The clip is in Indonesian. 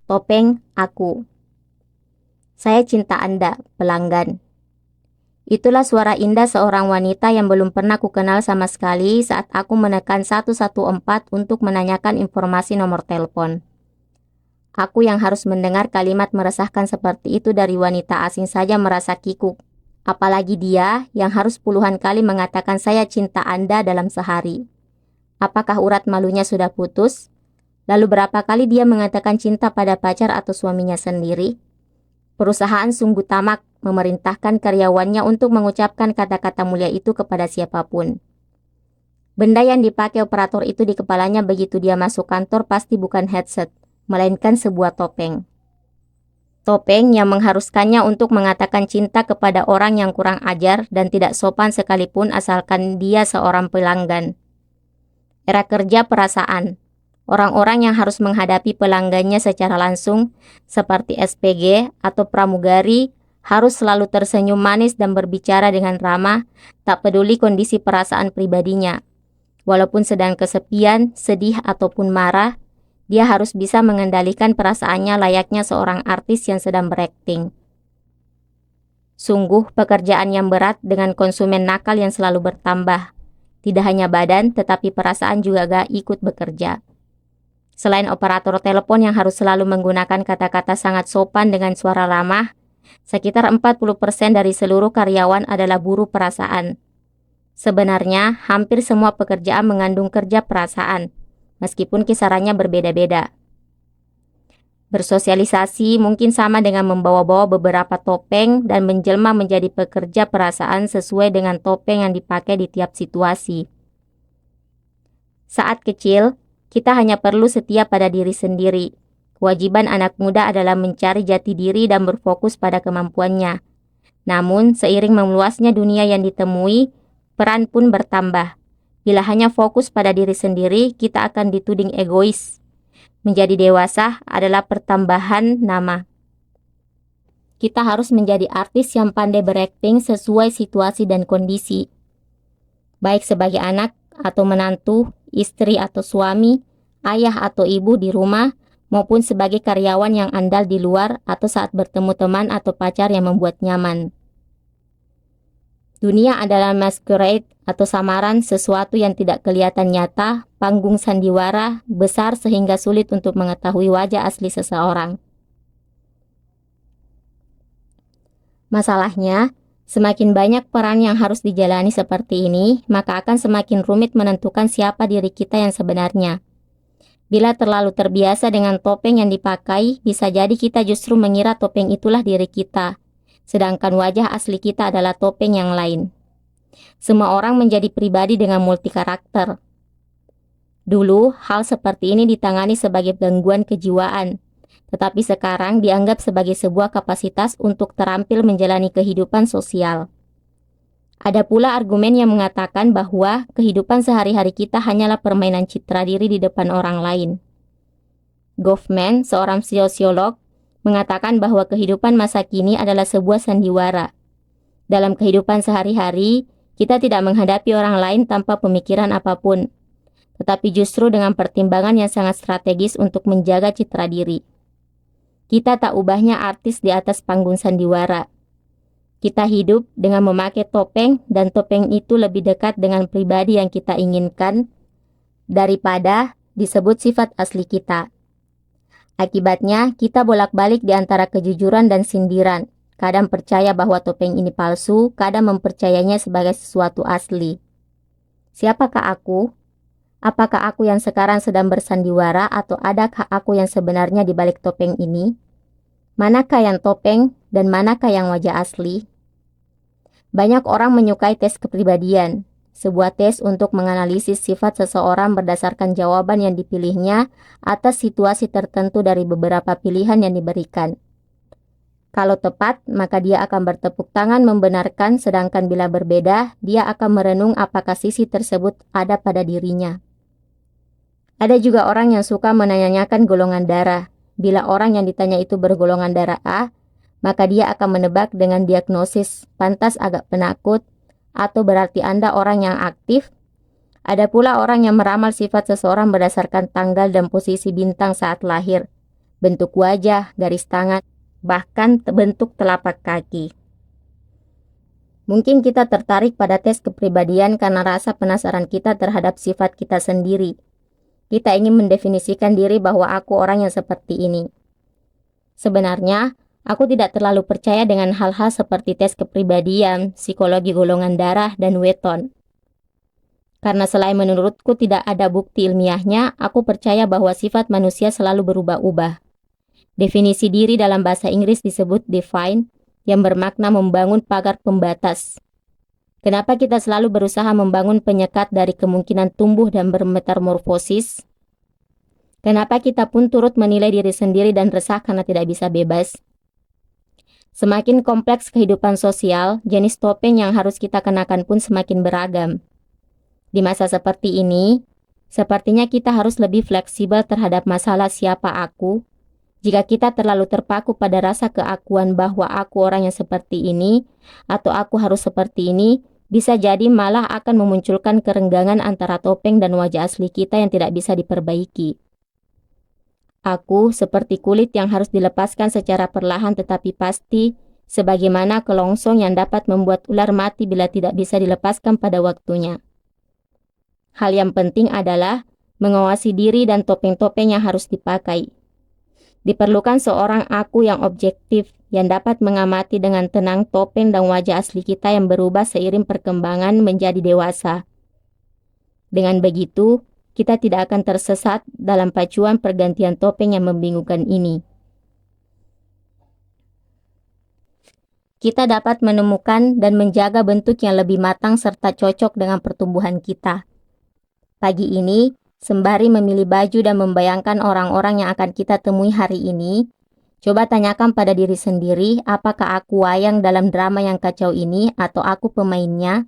Topeng aku. Saya cinta Anda, pelanggan. Itulah suara indah seorang wanita yang belum pernah kukenal sama sekali saat aku menekan 114 untuk menanyakan informasi nomor telepon. Aku yang harus mendengar kalimat meresahkan seperti itu dari wanita asing saja merasa kikuk. Apalagi dia yang harus puluhan kali mengatakan saya cinta Anda dalam sehari. Apakah urat malunya sudah putus? Lalu berapa kali dia mengatakan cinta pada pacar atau suaminya sendiri? Perusahaan sungguh tamak memerintahkan karyawannya untuk mengucapkan kata-kata mulia itu kepada siapapun. Benda yang dipakai operator itu di kepalanya begitu dia masuk kantor pasti bukan headset, melainkan sebuah topeng. Topeng yang mengharuskannya untuk mengatakan cinta kepada orang yang kurang ajar dan tidak sopan sekalipun asalkan dia seorang pelanggan. Era kerja perasaan. Orang-orang yang harus menghadapi pelanggannya secara langsung, seperti SPG atau pramugari, harus selalu tersenyum manis dan berbicara dengan ramah, tak peduli kondisi perasaan pribadinya. Walaupun sedang kesepian, sedih, ataupun marah, dia harus bisa mengendalikan perasaannya layaknya seorang artis yang sedang berakting. Sungguh pekerjaan yang berat dengan konsumen nakal yang selalu bertambah. Tidak hanya badan, tetapi perasaan juga gak ikut bekerja. Selain operator telepon yang harus selalu menggunakan kata-kata sangat sopan dengan suara ramah, sekitar 40% dari seluruh karyawan adalah buruh perasaan. Sebenarnya, hampir semua pekerjaan mengandung kerja perasaan, meskipun kisarannya berbeda-beda. Bersosialisasi mungkin sama dengan membawa-bawa beberapa topeng dan menjelma menjadi pekerja perasaan sesuai dengan topeng yang dipakai di tiap situasi. Saat kecil, kita hanya perlu setia pada diri sendiri. Kewajiban anak muda adalah mencari jati diri dan berfokus pada kemampuannya. Namun, seiring meluasnya dunia yang ditemui, peran pun bertambah. Bila hanya fokus pada diri sendiri, kita akan dituding egois. Menjadi dewasa adalah pertambahan nama. Kita harus menjadi artis yang pandai berakting sesuai situasi dan kondisi. Baik sebagai anak atau menantu, istri atau suami, ayah atau ibu di rumah, maupun sebagai karyawan yang andal di luar atau saat bertemu teman atau pacar yang membuat nyaman. Dunia adalah masquerade atau samaran sesuatu yang tidak kelihatan nyata, panggung sandiwara, besar sehingga sulit untuk mengetahui wajah asli seseorang. Masalahnya, semakin banyak peran yang harus dijalani seperti ini, maka akan semakin rumit menentukan siapa diri kita yang sebenarnya. Bila terlalu terbiasa dengan topeng yang dipakai, bisa jadi kita justru mengira topeng itulah diri kita, sedangkan wajah asli kita adalah topeng yang lain. Semua orang menjadi pribadi dengan multi karakter. Dulu, hal seperti ini ditangani sebagai gangguan kejiwaan, tetapi sekarang dianggap sebagai sebuah kapasitas untuk terampil menjalani kehidupan sosial. Ada pula argumen yang mengatakan bahwa kehidupan sehari-hari kita hanyalah permainan citra diri di depan orang lain. Goffman, seorang sosiolog, mengatakan bahwa kehidupan masa kini adalah sebuah sandiwara. Dalam kehidupan sehari-hari, kita tidak menghadapi orang lain tanpa pemikiran apapun, tetapi justru dengan pertimbangan yang sangat strategis untuk menjaga citra diri. Kita tak ubahnya artis di atas panggung sandiwara. Kita hidup dengan memakai topeng dan topeng itu lebih dekat dengan pribadi yang kita inginkan daripada disebut sifat asli kita. Akibatnya, kita bolak-balik di antara kejujuran dan sindiran. Kadang percaya bahwa topeng ini palsu, kadang mempercayainya sebagai sesuatu asli. Siapakah aku? Apakah aku yang sekarang sedang bersandiwara atau adakah aku yang sebenarnya di balik topeng ini? Manakah yang topeng dan manakah yang wajah asli? Banyak orang menyukai tes kepribadian, sebuah tes untuk menganalisis sifat seseorang berdasarkan jawaban yang dipilihnya atas situasi tertentu dari beberapa pilihan yang diberikan. Kalau tepat, maka dia akan bertepuk tangan membenarkan, sedangkan bila berbeda, dia akan merenung apakah sisi tersebut ada pada dirinya. Ada juga orang yang suka menanyakan golongan darah. Bila orang yang ditanya itu bergolongan darah A, maka dia akan menebak dengan diagnosis, pantas agak penakut, atau berarti Anda orang yang aktif. Ada pula orang yang meramal sifat seseorang berdasarkan tanggal dan posisi bintang saat lahir. bentuk wajah, garis tangan, bahkan bentuk telapak kaki. Mungkin kita tertarik pada tes kepribadian karena rasa penasaran kita terhadap sifat kita sendiri. Kita ingin mendefinisikan diri bahwa aku orang yang seperti ini. Sebenarnya, aku tidak terlalu percaya dengan hal-hal seperti tes kepribadian, psikologi golongan darah, dan Wheaton. Karena selain menurutku tidak ada bukti ilmiahnya, aku percaya bahwa sifat manusia selalu berubah-ubah. Definisi diri dalam bahasa Inggris disebut define, yang bermakna membangun pagar pembatas. Kenapa kita selalu berusaha membangun penyekat dari kemungkinan tumbuh dan bermetamorfosis? Kenapa kita pun turut menilai diri sendiri dan resah karena tidak bisa bebas? Semakin kompleks kehidupan sosial, jenis topeng yang harus kita kenakan pun semakin beragam. Di masa seperti ini, sepertinya kita harus lebih fleksibel terhadap masalah siapa aku. Jika kita terlalu terpaku pada rasa keakuan bahwa aku orang yang seperti ini, atau aku harus seperti ini, bisa jadi malah akan memunculkan kerenggangan antara topeng dan wajah asli kita yang tidak bisa diperbaiki. Aku seperti kulit yang harus dilepaskan secara perlahan tetapi pasti, sebagaimana kelongsong yang dapat membuat ular mati bila tidak bisa dilepaskan pada waktunya. Hal yang penting adalah mengawasi diri dan topeng-topeng yang harus dipakai. Diperlukan seorang aku yang objektif, yang dapat mengamati dengan tenang topeng dan wajah asli kita yang berubah seiring perkembangan menjadi dewasa. Dengan begitu, kita tidak akan tersesat dalam pacuan pergantian topeng yang membingungkan ini. Kita dapat menemukan dan menjaga bentuk yang lebih matang serta cocok dengan pertumbuhan kita. Pagi ini, sembari memilih baju dan membayangkan orang-orang yang akan kita temui hari ini, coba tanyakan pada diri sendiri apakah aku wayang dalam drama yang kacau ini atau aku pemainnya.